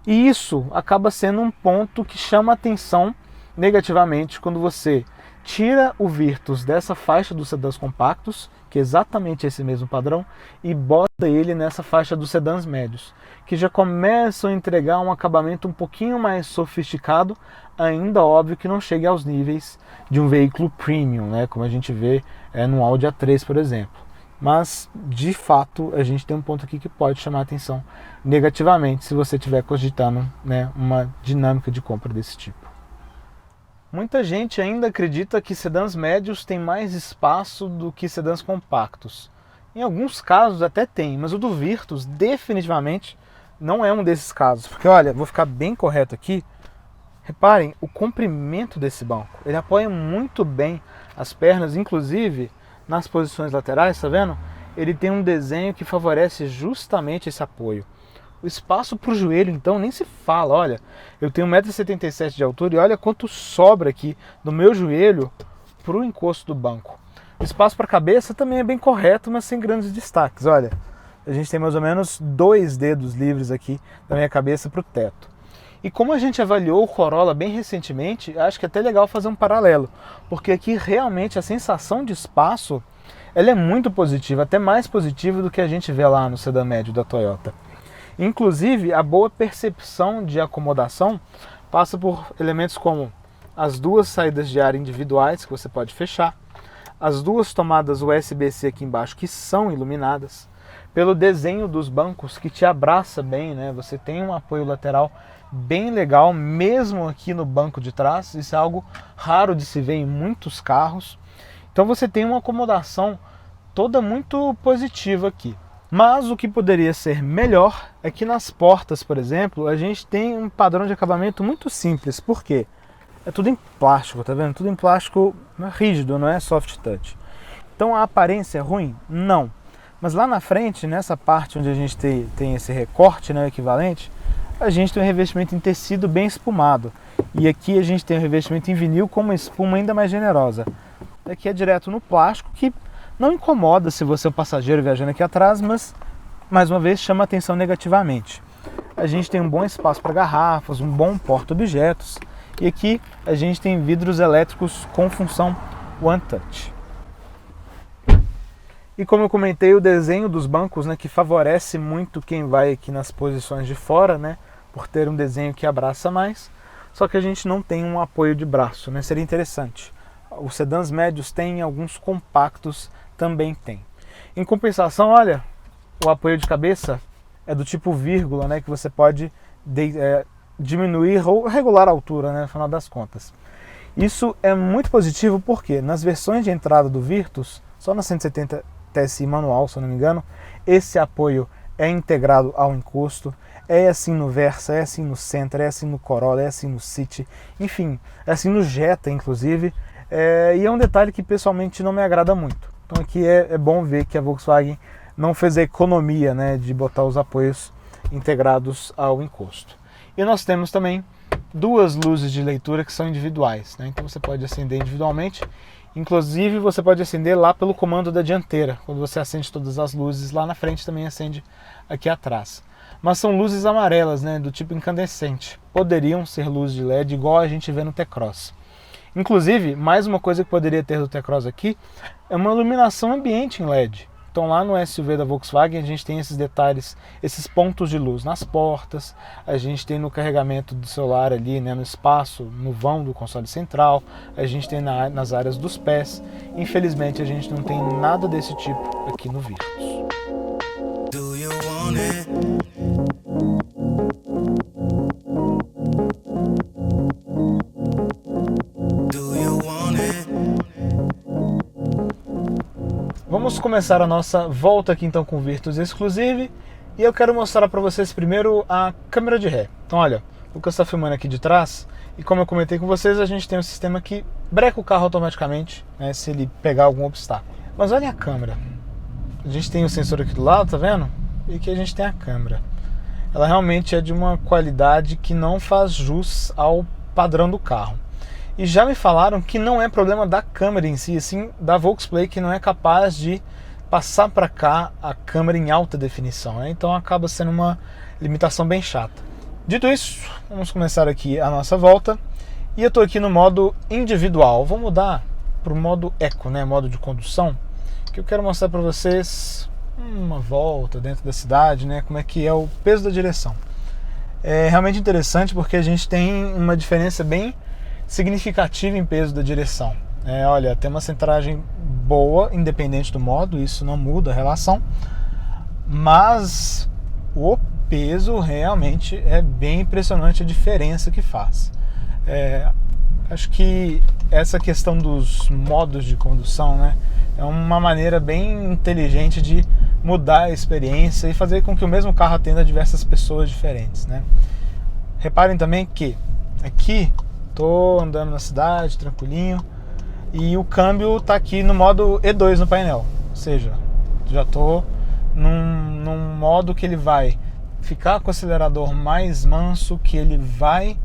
E isso acaba sendo um ponto que chama atenção negativamente quando você tira o Virtus dessa faixa dos sedãs compactos, que é exatamente esse mesmo padrão, e bota ele nessa faixa dos sedãs médios, que já começam a entregar um acabamento um pouquinho mais sofisticado, ainda óbvio que não chegue aos níveis de um veículo premium, né, como a gente vê no Audi A3, por exemplo. Mas, de fato, a gente tem um ponto aqui que pode chamar a atenção negativamente se você estiver cogitando, né, uma dinâmica de compra desse tipo. Muita gente ainda acredita que sedãs médios têm mais espaço do que sedãs compactos. Em alguns casos até tem, mas o do Virtus definitivamente não é um desses casos. Porque olha, vou ficar bem correto aqui, reparem o comprimento desse banco. Ele apoia muito bem as pernas, inclusive nas posições laterais, tá vendo? Ele tem um desenho que favorece justamente esse apoio. O espaço para o joelho, então, nem se fala. Olha, eu tenho 1,77 m de altura e olha quanto sobra aqui do meu joelho para o encosto do banco. O espaço para a cabeça também é bem correto, mas sem grandes destaques. Olha, a gente tem mais ou menos 2 dedos livres aqui da minha cabeça para o teto. E como a gente avaliou o Corolla bem recentemente, acho que é até legal fazer um paralelo, porque aqui realmente a sensação de espaço ela é muito positiva, até mais positiva do que a gente vê lá no sedã médio da Toyota. Inclusive, a boa percepção de acomodação passa por elementos como as 2 saídas de ar individuais que você pode fechar, as 2 tomadas USB-C aqui embaixo que são iluminadas, pelo desenho dos bancos que te abraça bem, né? Você tem um apoio lateral bem legal, mesmo aqui no banco de trás. Isso é algo raro de se ver em muitos carros. Então você tem uma acomodação toda muito positiva aqui. Mas o que poderia ser melhor é que nas portas, por exemplo, a gente tem um padrão de acabamento muito simples. Por quê? É tudo em plástico, tá vendo? Tudo em plástico rígido, não é soft touch. Então a aparência é ruim? Não. Mas lá na frente, nessa parte onde a gente tem esse recorte, né, equivalente, a gente tem um revestimento em tecido bem espumado. E aqui a gente tem um revestimento em vinil com uma espuma ainda mais generosa. Aqui é direto no plástico, que não incomoda se você é o passageiro viajando aqui atrás, mas mais uma vez, chama a atenção negativamente. A gente tem um bom espaço para garrafas, um bom porta-objetos, e aqui a gente tem vidros elétricos com função One Touch. E como eu comentei, o desenho dos bancos, né, que favorece muito quem vai aqui nas posições de fora, né, por ter um desenho que abraça mais, só que a gente não tem um apoio de braço, né, seria interessante. Os sedãs médios têm, alguns compactos também têm. Em compensação, olha, o apoio de cabeça é do tipo vírgula, né, que você pode diminuir ou regular a altura, né, no final das contas. Isso é muito positivo porque nas versões de entrada do Virtus, só na 170 TSI manual, se eu não me engano, esse apoio é integrado ao encosto, é assim no Versa, é assim no Sentra, é assim no Corolla, é assim no City, enfim, é assim no Jetta, inclusive, e é um detalhe que pessoalmente não me agrada muito. Então aqui é bom ver que a Volkswagen não fez a economia, né, de botar os apoios integrados ao encosto. E nós temos também duas luzes de leitura que são individuais, né? Então você pode acender individualmente, inclusive você pode acender lá pelo comando da dianteira. Quando você acende todas as luzes lá na frente, também acende aqui atrás. Mas são luzes amarelas, né, do tipo incandescente. Poderiam ser luzes de LED igual a gente vê no T-Cross. Inclusive, mais uma coisa que poderia ter do T-Cross aqui é uma iluminação ambiente em LED. Então lá no SUV da Volkswagen a gente tem esses detalhes, esses pontos de luz nas portas, a gente tem no carregamento do celular ali, né, no espaço, no vão do console central, a gente tem nas áreas dos pés. Infelizmente a gente não tem nada desse tipo aqui no Virtus. Do you want it? Vamos começar a nossa volta aqui então com o Virtus Exclusive e eu quero mostrar para vocês primeiro a câmera de ré. Então olha, o Lucas está filmando aqui de trás e como eu comentei com vocês, a gente tem um sistema que breca o carro automaticamente, né, se ele pegar algum obstáculo. Mas olha a câmera, a gente tem o sensor aqui do lado, tá vendo? E aqui a gente tem a câmera. Ela realmente é de uma qualidade que não faz jus ao padrão do carro. E já me falaram que não é problema da câmera em si, sim da Volksplay, que não é capaz de passar para cá a câmera em alta definição, né? Então acaba sendo uma limitação bem chata. Dito isso, vamos começar aqui a nossa volta. E eu estou aqui no modo individual. Vou mudar para o modo Eco, né? Modo de condução, que eu quero mostrar para vocês uma volta dentro da cidade, né? Como é que é o peso da direção. É realmente interessante porque a gente tem uma diferença bem significativa em peso da direção. Olha, tem uma centragem boa, independente do modo, isso não muda a relação, mas o peso realmente é bem impressionante a diferença que faz. Acho que essa questão dos modos de condução, né, é uma maneira bem inteligente de mudar a experiência e fazer com que o mesmo carro atenda diversas pessoas diferentes, né? Reparem também que aqui tô andando na cidade, tranquilinho, e o câmbio tá aqui no modo E2 no painel, ou seja, já tô num modo que ele vai ficar com o acelerador mais manso, que ele vai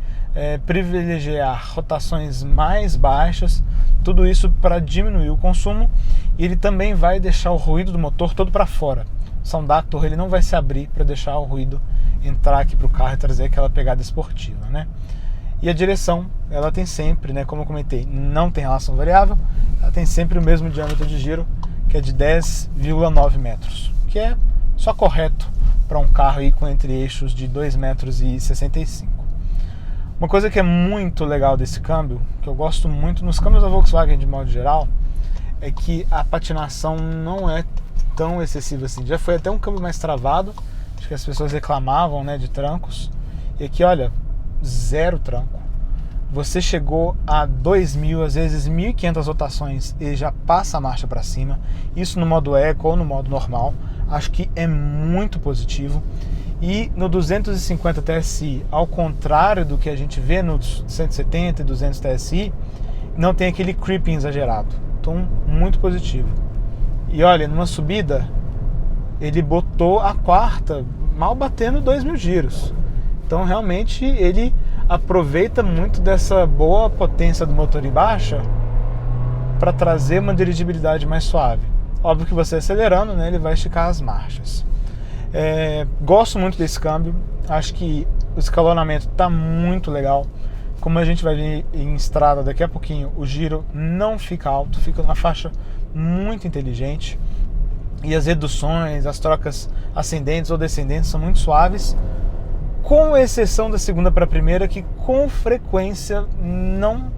privilegiar rotações mais baixas, tudo isso para diminuir o consumo, e ele também vai deixar o ruído do motor todo para fora. O sound actor ele não vai se abrir para deixar o ruído entrar aqui para o carro e trazer aquela pegada esportiva, né? E a direção, ela tem sempre, né, como eu comentei, não tem relação variável, ela tem sempre o mesmo diâmetro de giro, que é de 10,9 metros, que é só correto para um carro aí com entre eixos de 2,65 metros. Uma coisa que é muito legal desse câmbio, que eu gosto muito nos câmbios da Volkswagen de modo geral, é que a patinação não é tão excessiva assim. Já foi até um câmbio mais travado, acho que as pessoas reclamavam, né, de trancos, e aqui olha, zero tranco. Você chegou a 2.000, às vezes 1.500 rotações e já passa a marcha para cima. Isso no modo Eco ou no modo normal. Acho que é muito positivo. E no 250 TSI, ao contrário do que a gente vê nos 170 e 200 TSI, não tem aquele creeping exagerado. Então, muito positivo. E olha, numa subida, ele botou a quarta, mal batendo 2.000 giros. Então realmente ele aproveita muito dessa boa potência do motor em baixa para trazer uma dirigibilidade mais suave. Óbvio que você acelerando, né, ele vai esticar as marchas. Gosto muito desse câmbio, acho que o escalonamento está muito legal. Como a gente vai ver em estrada daqui a pouquinho, o giro não fica alto, fica numa faixa muito inteligente. E as reduções, as trocas ascendentes ou descendentes são muito suaves, com exceção da segunda para a primeira, que com frequência não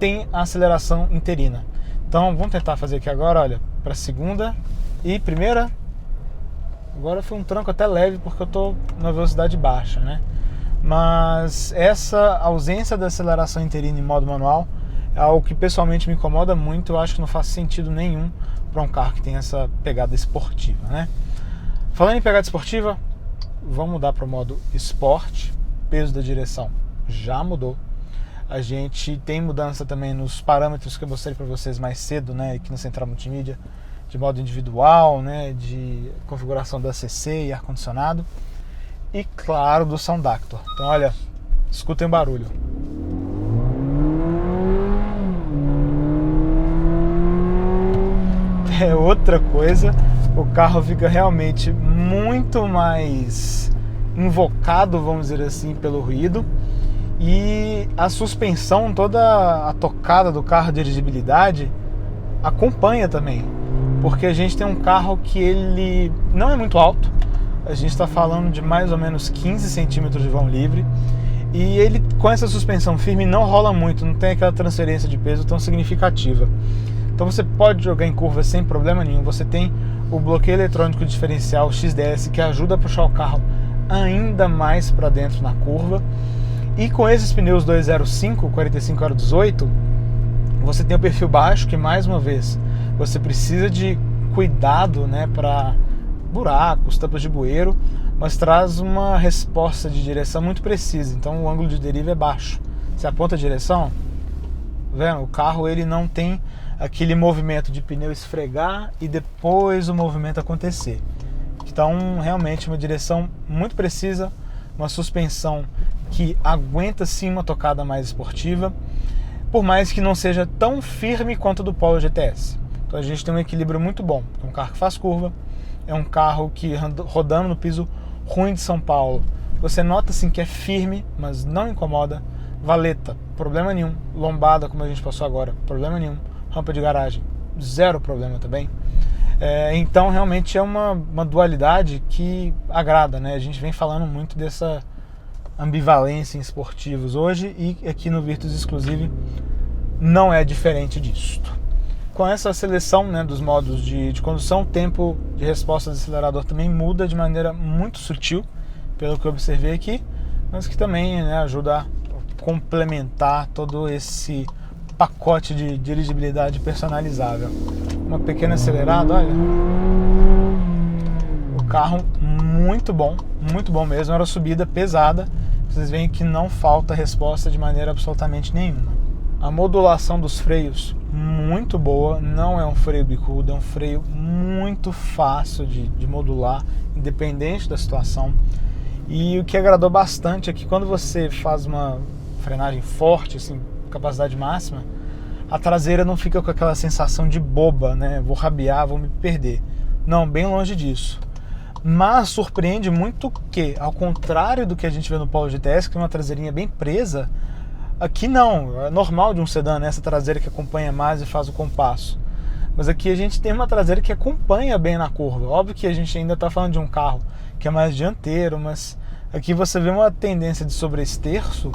tem a aceleração interina. Então vamos tentar fazer aqui agora, olha, para a segunda e primeira. Agora foi um tranco até leve porque eu estou na velocidade baixa, né? Mas essa ausência da aceleração interina em modo manual é algo que pessoalmente me incomoda muito. Eu acho que não faz sentido nenhum para um carro que tem essa pegada esportiva, né? Falando em pegada esportiva, vamos mudar para o modo Sport. Peso da direção já mudou. A gente tem mudança também nos parâmetros que eu mostrei para vocês mais cedo, né, aqui na central multimídia, de modo individual, né, de configuração da ACC e ar-condicionado. E claro, do Sound Actor. Então olha, escutem o barulho. É outra coisa, o carro fica realmente muito mais invocado, vamos dizer assim, pelo ruído. E a suspensão, toda a tocada do carro de dirigibilidade acompanha também. Porque a gente tem um carro que ele não é muito alto. A gente está falando de mais ou menos 15 centímetros de vão livre. E ele, com essa suspensão firme, não rola muito, não tem aquela transferência de peso tão significativa. Então você pode jogar em curva sem problema nenhum. Você tem o bloqueio eletrônico diferencial XDS, que ajuda a puxar o carro ainda mais para dentro na curva. E com esses pneus 205, 45/18, você tem o perfil baixo, que mais uma vez você precisa de cuidado, né, para buracos, tampas de bueiro, mas traz uma resposta de direção muito precisa. Então o ângulo de deriva é baixo. Você aponta a direção, vendo? O carro ele não tem aquele movimento de pneu esfregar e depois o movimento acontecer. Então realmente uma direção muito precisa, uma suspensão que aguenta sim uma tocada mais esportiva, por mais que não seja tão firme quanto o do Polo GTS. Então a gente tem um equilíbrio muito bom. É um carro que faz curva, é um carro que rodando no piso ruim de São Paulo, você nota assim que é firme, mas não incomoda. Valeta, problema nenhum. Lombada, como a gente passou agora, problema nenhum. Rampa de garagem, zero problema também. Então realmente é uma dualidade que agrada, né? A gente vem falando muito dessa ambivalência em esportivos hoje, e aqui no Virtus Exclusive não é diferente disto. Com essa seleção, né, dos modos de condução, o tempo de resposta do acelerador também muda de maneira muito sutil, pelo que eu observei aqui, mas que também, né, ajuda a complementar todo esse pacote de dirigibilidade personalizável. Uma pequena acelerada, olha. O carro muito bom mesmo, era uma subida pesada. Vocês veem que não falta resposta de maneira absolutamente nenhuma. A modulação dos freios, muito boa, não é um freio bicudo, é um freio muito fácil de modular, independente da situação. E o que agradou bastante é que quando você faz uma frenagem forte, assim, capacidade máxima, a traseira não fica com aquela sensação de boba, né? Vou rabiar, vou me perder. Não, bem longe disso. Mas surpreende muito que, ao contrário do que a gente vê no Polo GTS, que é uma traseirinha bem presa, aqui não, é normal de um sedã, né? Essa traseira que acompanha mais e faz o compasso. Mas aqui a gente tem uma traseira que acompanha bem na curva. Óbvio que a gente ainda está falando de um carro que é mais dianteiro, mas aqui você vê uma tendência de sobreesterço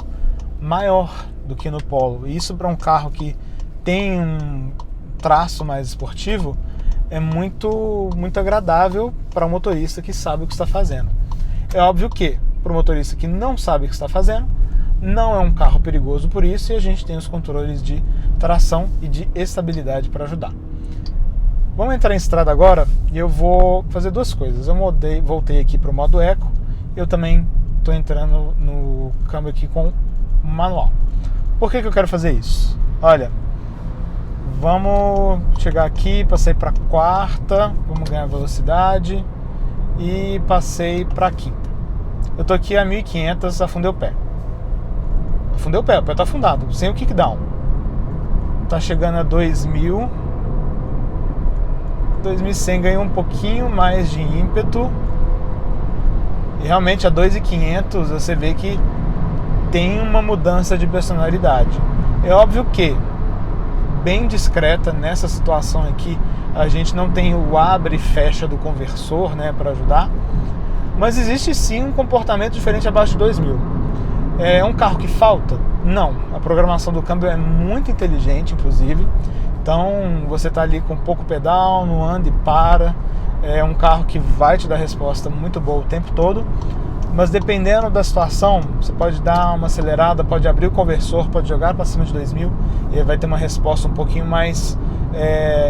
maior do que no Polo. E isso, para um carro que tem um traço mais esportivo, é muito agradável para um motorista que sabe o que está fazendo. É óbvio que, para o motorista que não sabe o que está fazendo, não é um carro perigoso por isso, e a gente tem os controles de tração e de estabilidade para ajudar. Vamos entrar em estrada agora e eu vou fazer duas coisas. Eu voltei aqui para o modo Eco, eu também estou entrando no câmbio aqui com manual. Por que eu quero fazer isso? Olha, vamos chegar aqui, passei para quarta, vamos ganhar velocidade e passei para quinta. Eu tô aqui a 1500, afundei o pé. Afundei o pé tá afundado, sem o kickdown. Tá chegando a 2000, 2100, ganhei um pouquinho mais de ímpeto E realmente a 2.500 você vê que tem uma mudança de personalidade. É óbvio que, bem discreta nessa situação aqui, a gente não tem o abre e fecha do conversor, né, para ajudar, mas existe sim um comportamento diferente abaixo de 2.000. É um carro que falta? Não. A programação do câmbio é muito inteligente, inclusive. Então você está ali com pouco pedal, no anda e para. É um carro que vai te dar resposta muito boa o tempo todo. Mas dependendo da situação, você pode dar uma acelerada, pode abrir o conversor, pode jogar para cima de 2.000 e vai ter uma resposta um pouquinho mais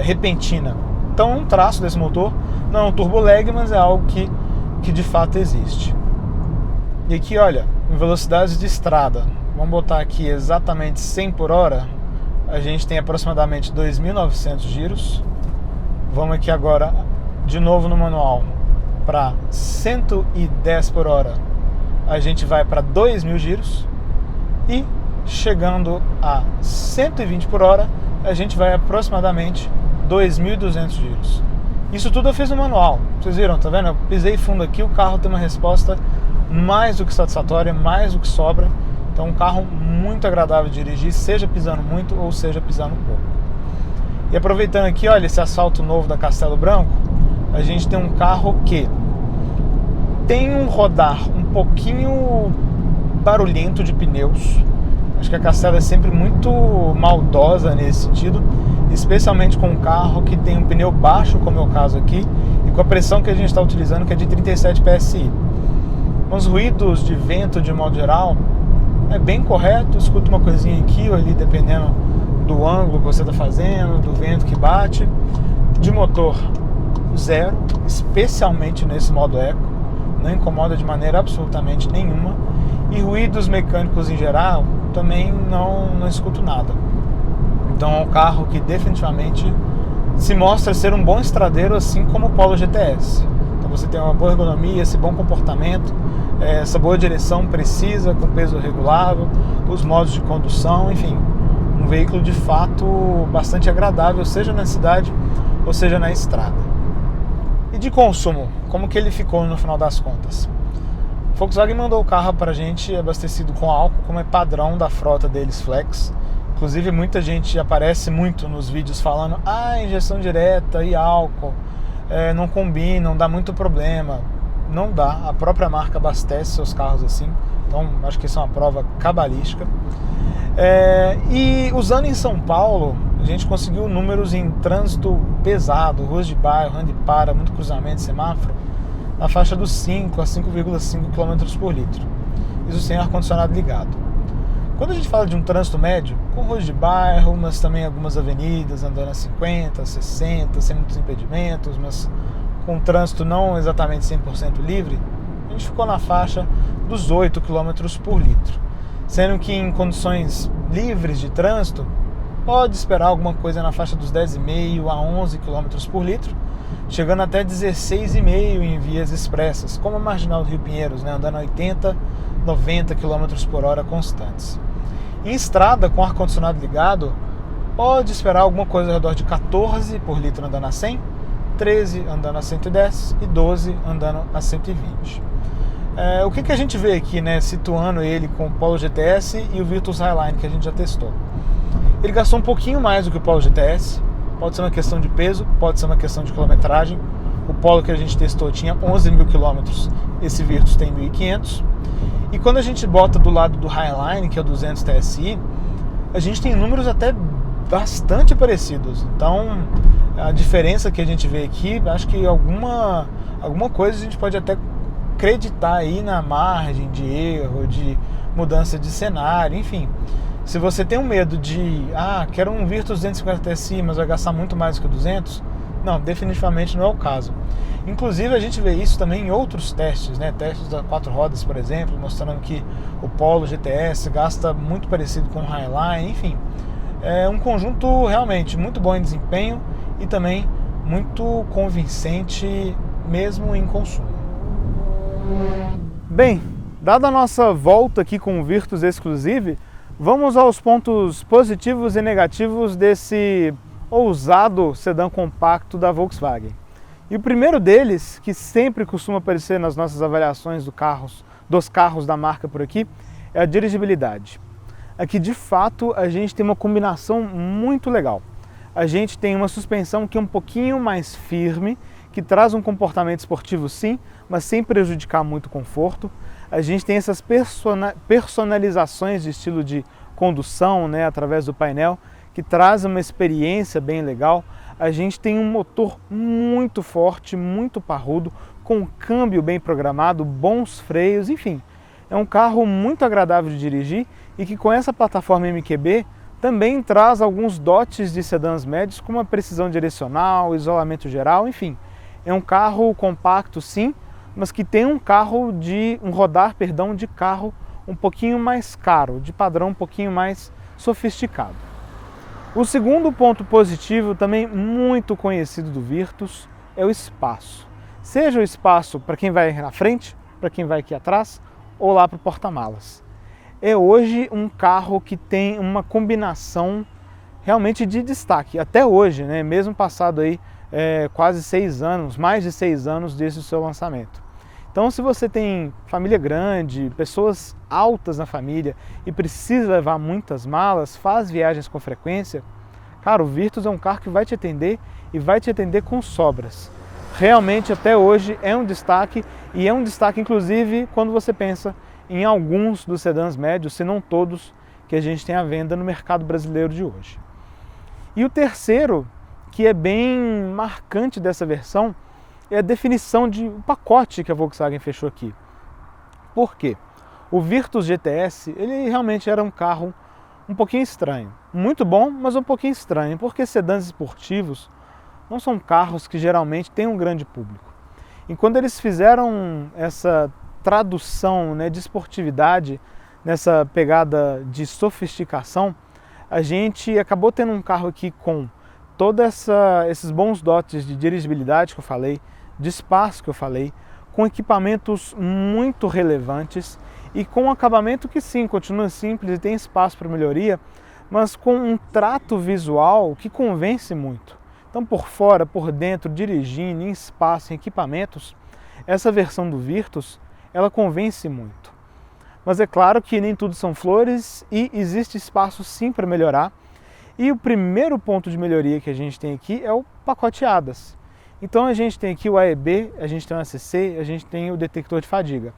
repentina. Então um traço desse motor não é um turbo lag, mas é algo que de fato existe. E aqui, olha, em velocidades de estrada, vamos botar aqui exatamente 100 por hora, a gente tem aproximadamente 2.900 giros. Vamos aqui agora, de novo no manual, para 110 por hora, a gente vai para 2.000 giros. E chegando a 120 por hora, a gente vai aproximadamente 2.200 giros. Isso tudo eu fiz no manual, vocês viram, tá vendo? Eu pisei fundo aqui, o carro tem uma resposta mais do que satisfatória, mais do que sobra. Então um carro muito agradável de dirigir, seja pisando muito ou seja pisando pouco. E aproveitando aqui, olha, esse asfalto novo da Castelo Branco, a gente tem um carro que tem um rodar um pouquinho barulhento de pneus. Acho que a Castelo é sempre muito maldosa nesse sentido, especialmente com um carro que tem um pneu baixo, como é o caso aqui, e com a pressão que a gente está utilizando, que é de 37 PSI. Os ruídos de vento, de modo geral, é bem correto, escuta uma coisinha aqui ou ali, dependendo do ângulo que você está fazendo, do vento que bate. De motor, zero, especialmente nesse modo eco, não incomoda de maneira absolutamente nenhuma. E ruídos mecânicos em geral, também não escuto nada. Então é um carro que definitivamente se mostra ser um bom estradeiro, assim como o Polo GTS. Então você tem uma boa ergonomia, esse bom comportamento, essa boa direção precisa, com peso regulável, os modos de condução, enfim, um veículo de fato bastante agradável, seja na cidade ou seja na estrada. E de consumo, como que ele ficou no final das contas? Volkswagen mandou o carro para a gente abastecido com álcool, como é padrão da frota deles Flex. Inclusive muita gente aparece muito nos vídeos falando injeção direta e álcool não combinam, dá muito problema. Não dá, a própria marca abastece seus carros assim, então acho que isso é uma prova cabalística. E usando em São Paulo, a gente conseguiu números em trânsito pesado, ruas de bairro, anda e para, muito cruzamento, semáforo, na faixa dos 5 a 5,5 km por litro. Isso sem ar-condicionado ligado. Quando a gente fala de um trânsito médio, com ruas de bairro, mas também algumas avenidas andando a 50, 60, sem muitos impedimentos, mas com um trânsito não exatamente 100% livre, a gente ficou na faixa dos 8 km por litro. Sendo que em condições livres de trânsito, pode esperar alguma coisa na faixa dos 10,5 a 11 km por litro, chegando até 16,5 em vias expressas, como a Marginal do Rio Pinheiros, né, andando a 80, 90 km por hora constantes. Em estrada, com ar-condicionado ligado, pode esperar alguma coisa ao redor de 14 por litro andando a 100, 13 andando a 110 e 12 andando a 120. O que a gente vê aqui, né, situando ele com o Polo GTS e o Virtus Highline que a gente já testou? Ele gastou um pouquinho mais do que o Polo GTS, pode ser uma questão de peso, pode ser uma questão de quilometragem. O Polo que a gente testou tinha 11.000 km, esse Virtus tem 1.500. E quando a gente bota do lado do Highline, que é o 200 TSI, a gente tem números até bastante parecidos. Então, a diferença que a gente vê aqui, acho que alguma coisa a gente pode até acreditar aí na margem de erro, de mudança de cenário, enfim. Se você tem um medo de, quero um Virtus 250 TSI, mas vai gastar muito mais do que o 200, não, definitivamente não é o caso. Inclusive a gente vê isso também em outros testes, né? Testes das 4 rodas, por exemplo, mostrando que o Polo GTS gasta muito parecido com o Highline, enfim. É um conjunto realmente muito bom em desempenho e também muito convincente mesmo em consumo. Bem, dada a nossa volta aqui com o Virtus Exclusive, vamos aos pontos positivos e negativos desse ousado sedã compacto da Volkswagen. E o primeiro deles, que sempre costuma aparecer nas nossas avaliações dos carros da marca por aqui, é a dirigibilidade. Aqui de fato a gente tem uma combinação muito legal. A gente tem uma suspensão que é um pouquinho mais firme, que traz um comportamento esportivo sim, mas sem prejudicar muito o conforto. A gente tem essas personalizações de estilo de condução, né, através do painel, que traz uma experiência bem legal. A gente tem um motor muito forte, muito parrudo, com um câmbio bem programado, bons freios, enfim. É um carro muito agradável de dirigir e que com essa plataforma MQB também traz alguns dotes de sedãs médios, como a precisão direcional, isolamento geral, enfim. É um carro compacto sim, mas que tem um rodar de carro um pouquinho mais caro, de padrão um pouquinho mais sofisticado. O segundo ponto positivo, também muito conhecido do Virtus, é o espaço. Seja o espaço para quem vai na frente, para quem vai aqui atrás, ou lá para o porta-malas. É hoje um carro que tem uma combinação realmente de destaque, até hoje, né? Mesmo passado aí quase 6 anos, mais de 6 anos desde o seu lançamento. Então, se você tem família grande, pessoas altas na família e precisa levar muitas malas, faz viagens com frequência, cara, o Virtus é um carro que vai te atender e vai te atender com sobras. Realmente, até hoje, é um destaque e é um destaque, inclusive, quando você pensa em alguns dos sedãs médios, se não todos, que a gente tem à venda no mercado brasileiro de hoje. E o terceiro, que é bem marcante dessa versão, é a definição de um pacote que a Volkswagen fechou aqui. Por quê? O Virtus GTS, ele realmente era um carro um pouquinho estranho. Muito bom, mas um pouquinho estranho, porque sedãs esportivos não são carros que geralmente têm um grande público. E quando eles fizeram essa tradução, né, de esportividade, nessa pegada de sofisticação, a gente acabou tendo um carro aqui com todos esses bons dotes de dirigibilidade que eu falei, de espaço que eu falei, com equipamentos muito relevantes e com um acabamento que sim, continua simples e tem espaço para melhoria, mas com um trato visual que convence muito. Então, por fora, por dentro, dirigindo, em espaço, em equipamentos, essa versão do Virtus, ela convence muito. Mas é claro que nem tudo são flores e existe espaço sim para melhorar. E o primeiro ponto de melhoria que a gente tem aqui é o pacote ADAS. Então a gente tem aqui o AEB, a gente tem o ACC, a gente tem o detector de fadiga.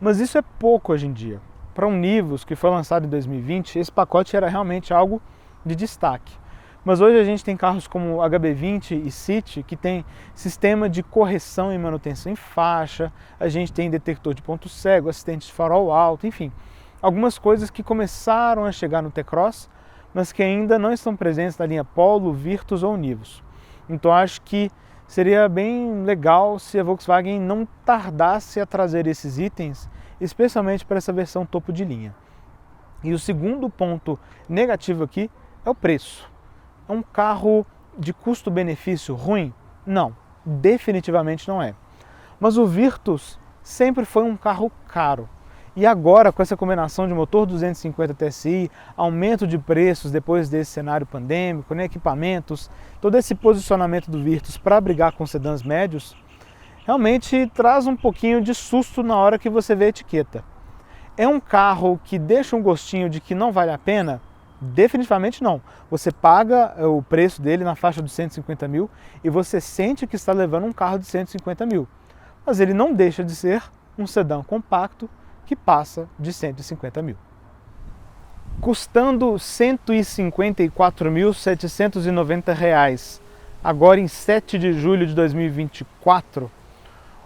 Mas isso é pouco hoje em dia. Para um Nivus que foi lançado em 2020, esse pacote era realmente algo de destaque. Mas hoje a gente tem carros como HB20 e City que tem sistema de correção e manutenção em faixa, a gente tem detector de ponto cego, assistente de farol alto, enfim. Algumas coisas que começaram a chegar no T-Cross, mas que ainda não estão presentes na linha Polo, Virtus ou Nivus. Então acho que seria bem legal se a Volkswagen não tardasse a trazer esses itens, especialmente para essa versão topo de linha. E o segundo ponto negativo aqui é o preço. É um carro de custo-benefício ruim? Não, definitivamente não é. Mas o Virtus sempre foi um carro caro. E agora, com essa combinação de motor 250 TSI, aumento de preços depois desse cenário pandêmico, né, equipamentos, todo esse posicionamento do Virtus para brigar com sedãs médios, realmente traz um pouquinho de susto na hora que você vê a etiqueta. É um carro que deixa um gostinho de que não vale a pena? Definitivamente não. Você paga o preço dele na faixa dos 150 mil e você sente que está levando um carro de 150 mil. Mas ele não deixa de ser um sedã compacto que passa de 150 mil. Custando R$ 154.790, agora em 7 de julho de 2024,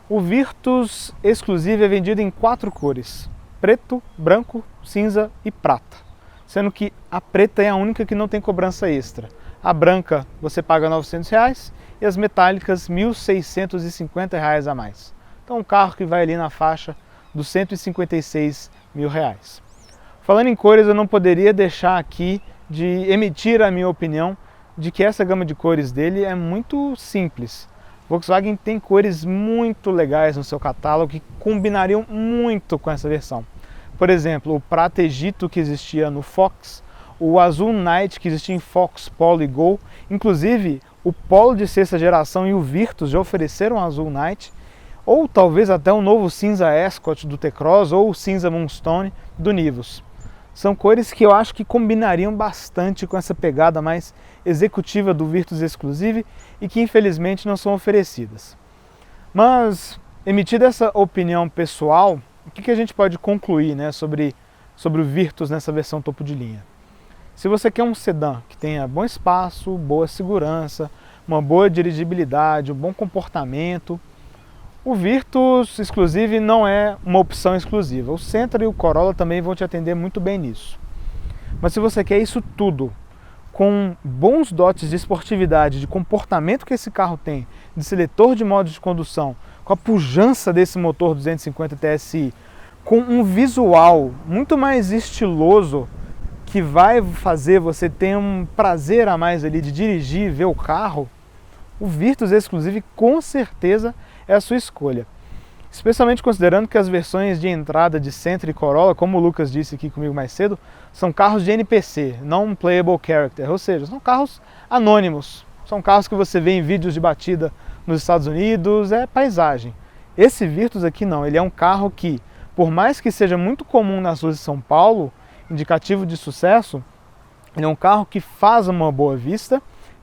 o Virtus Exclusive é vendido em 4 cores: preto, branco, cinza e prata. Sendo que a preta é a única que não tem cobrança extra. A branca você paga R$ 900 e as metálicas R$ 1.650 a mais. Então um carro que vai ali na faixa dos R$ 156 mil. Falando em cores, eu não poderia deixar aqui de emitir a minha opinião de que essa gama de cores dele é muito simples. Volkswagen tem cores muito legais no seu catálogo que combinariam muito com essa versão. Por exemplo, o prata Egito que existia no Fox, o azul Night que existia em Fox, Polo e Gol, inclusive o Polo de sexta geração e o Virtus já ofereceram um azul Night, ou talvez até um novo cinza Ascot do T-Cross ou o cinza Moonstone do Nivus. São cores que eu acho que combinariam bastante com essa pegada mais executiva do Virtus Exclusive e que infelizmente não são oferecidas. Mas, emitida essa opinião pessoal, o que a gente pode concluir, né, sobre o Virtus nessa versão topo de linha? Se você quer um sedã que tenha bom espaço, boa segurança, uma boa dirigibilidade, um bom comportamento, o Virtus Exclusive não é uma opção exclusiva. O Sentra e o Corolla também vão te atender muito bem nisso. Mas se você quer isso tudo, com bons dotes de esportividade, de comportamento que esse carro tem, de seletor de modo de condução, com a pujança desse motor 250 TSI, com um visual muito mais estiloso, que vai fazer você ter um prazer a mais ali de dirigir e ver o carro, o Virtus Exclusive com certeza é a sua escolha. Especialmente considerando que as versões de entrada de Sentra e Corolla, como o Lucas disse aqui comigo mais cedo, são carros de NPC, não Playable Character, ou seja, são carros anônimos, são carros que você vê em vídeos de batida nos Estados Unidos, é paisagem. Esse Virtus aqui não, ele é um carro que, por mais que seja muito comum nas ruas de São Paulo, indicativo de sucesso, ele é um carro que faz uma boa vista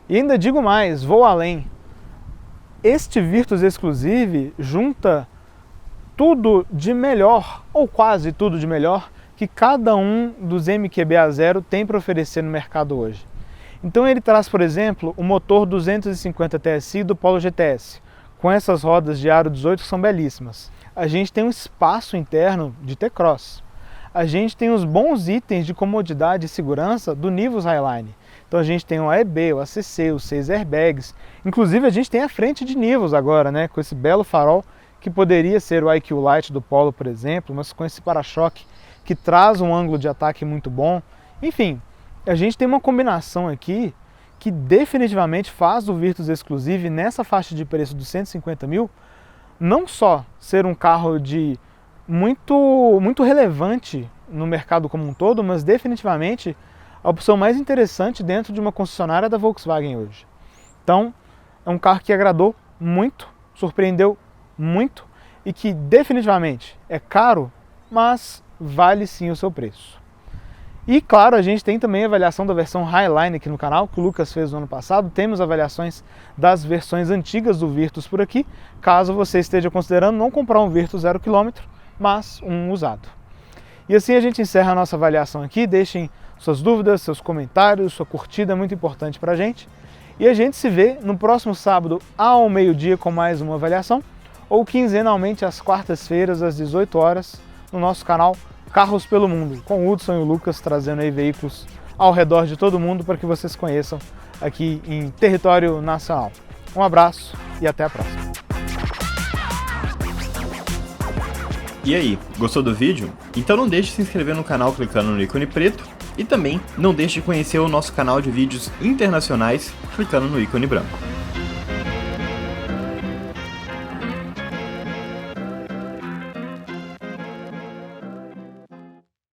e ainda digo mais, vou além. Este Virtus Exclusive junta tudo de melhor, ou quase tudo de melhor, que cada um dos MQB-A0 tem para oferecer no mercado hoje. Então ele traz, por exemplo, o motor 250 TSI do Polo GTS, com essas rodas de aro 18 que são belíssimas. A gente tem um espaço interno de T-Cross. A gente tem os bons itens de comodidade e segurança do Nivus Highline. Então a gente tem o AEB, o ACC, os 6 airbags. Inclusive a gente tem a frente de Nivus agora, né, com esse belo farol que poderia ser o IQ Light do Polo, por exemplo, mas com esse para-choque que traz um ângulo de ataque muito bom. Enfim, a gente tem uma combinação aqui que definitivamente faz o Virtus Exclusive nessa faixa de preço dos 150 mil não só ser um carro de muito relevante no mercado como um todo, mas definitivamente a opção mais interessante dentro de uma concessionária da Volkswagen hoje. Então, é um carro que agradou muito, surpreendeu muito e que definitivamente é caro, mas vale sim o seu preço. E claro, a gente tem também a avaliação da versão Highline aqui no canal, que o Lucas fez no ano passado. Temos avaliações das versões antigas do Virtus por aqui, caso você esteja considerando não comprar um Virtus 0 km, mas um usado. E assim a gente encerra a nossa avaliação aqui. Deixem suas dúvidas, seus comentários, sua curtida é muito importante para a gente. E a gente se vê no próximo sábado ao meio-dia com mais uma avaliação, ou quinzenalmente às quartas-feiras às 18 horas no nosso canal Carros pelo Mundo, com o Hudson e o Lucas trazendo aí veículos ao redor de todo mundo para que vocês conheçam aqui em território nacional. Um abraço e até a próxima. E aí, gostou do vídeo? Então não deixe de se inscrever no canal clicando no ícone preto e também não deixe de conhecer o nosso canal de vídeos internacionais clicando no ícone branco.